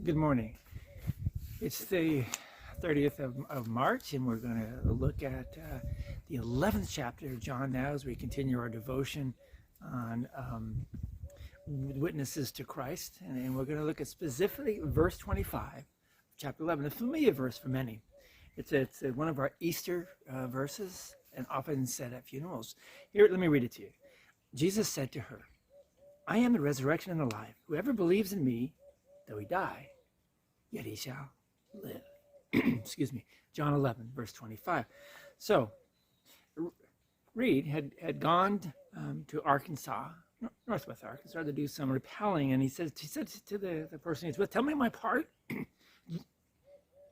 Good morning. It's the 30th of March, and we're going to look at the 11th chapter of John now as we continue our devotion on witnesses to Christ. And we're going to look at specifically verse 25, chapter 11, a familiar verse for many. It's one of our Easter verses and often said at funerals. Here, let me read it to you. Jesus said to her, "I am the resurrection and the life. Whoever believes in me, though he die, yet he shall live." Excuse me. John 11, verse 25. So, Reed had gone to Arkansas, Northwest Arkansas, to do some rappelling, and he said to the person he's with, "Tell me my part." And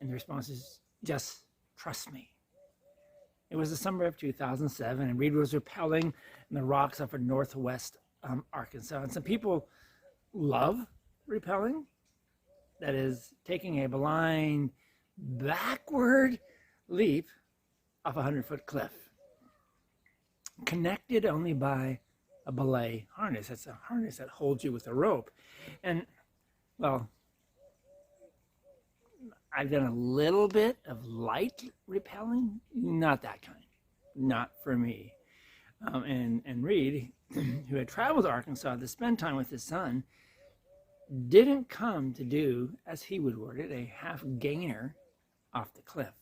the response is, "Just trust me." It was the summer of 2007, and Reed was rappelling in the rocks off of Northwest Arkansas. And some people love rappelling. That is, taking a blind backward leap off a 100-foot cliff, connected only by a belay harness. That's a harness that holds you with a rope. And, well, I've done a little bit of light rappelling, not that kind, not for me. And Reed, who had traveled to Arkansas to spend time with his son, didn't come to do, as he would word it, a half gainer off the cliff.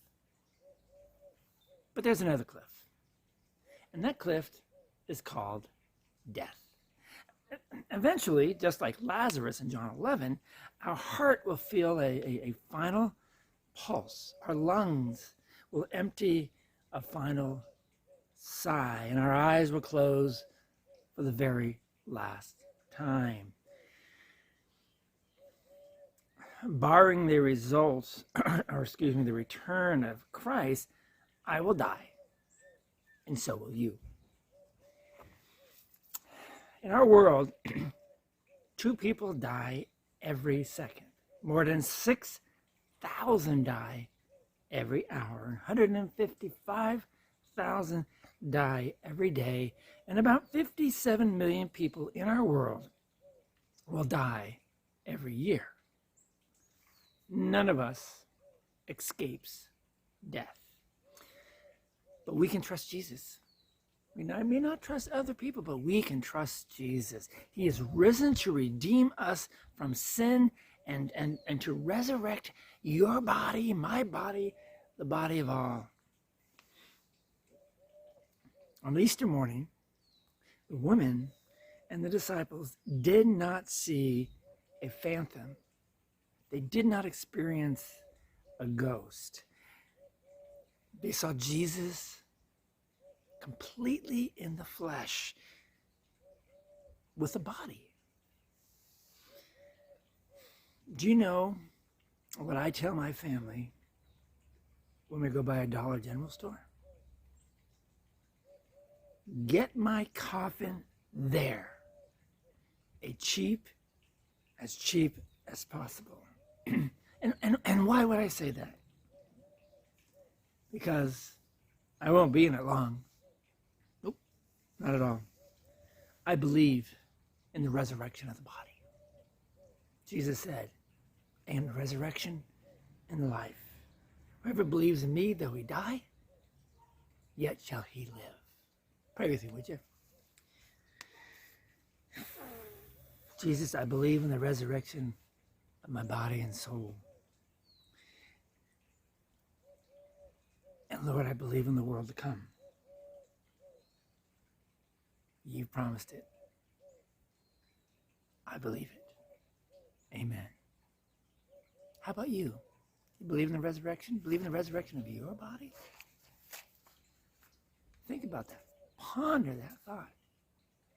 But there's another cliff. And that cliff is called death. Eventually, just like Lazarus in John 11, our heart will feel a final pulse. Our lungs will empty a final sigh, and our eyes will close for the very last time. Barring the results, the return of Christ, I will die, and so will you. In our world, 2 people die every second. More than 6,000 die every hour. 155,000 die every day. And about 57 million people in our world will die every year. None of us escapes death. But we can trust Jesus. We may not trust other people, but we can trust Jesus. He is risen to redeem us from sin and to resurrect your body, my body, the body of all. On Easter morning, the women and the disciples did not see a phantom. They did not experience a ghost. They saw Jesus completely in the flesh with a body. Do you know what I tell my family when we go by a Dollar General store? Get my coffin there. As cheap as possible. And why would I say that? Because I won't be in it long. Nope, not at all. I believe in the resurrection of the body. Jesus said, "I am the resurrection and the life. Whoever believes in me, though he die, yet shall he live." Pray with me, would you? Jesus, I believe in the resurrection of my body and soul. And Lord, I believe in the world to come. You promised it. I believe it. Amen. How about you? You believe in the resurrection? Believe in the resurrection of your body? Think about that. Ponder that thought.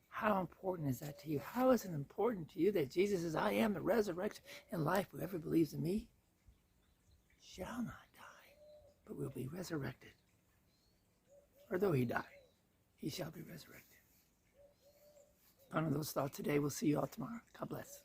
How important is that to you? How is it important to you that Jesus says, "I am the resurrection and life. Whoever believes in me shall not die, but will be resurrected. Or though he die, he shall be resurrected." Ponder those thoughts today. We'll see you all tomorrow. God bless.